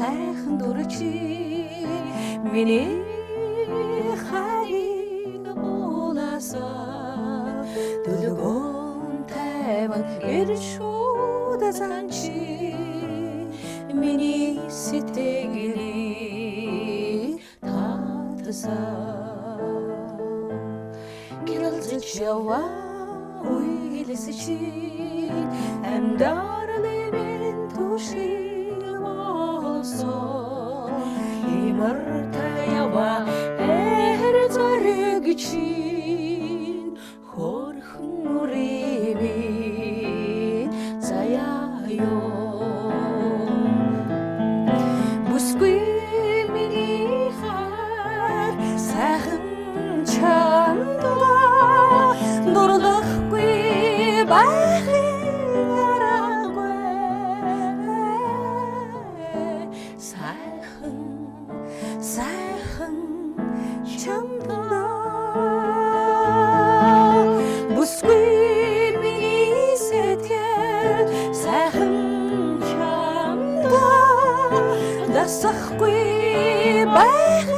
сайхан дурчи миний хайрыг уулаасаа дүлгөөн тайван иршүүд занчи миний сэтгэлийг татсаа гялалзаж яваа уйлсчиг амьдаралын түшиг болсон имартай яваа эр зориг чин хорхон үрэмээ заяа бүсгүй миний хар сайхан чамдаа дурлахгүй байхаараагүй сайхан сайхан чамдаа бүсгүй миний сэтгэл сайхан чамдаа дасахгүй байх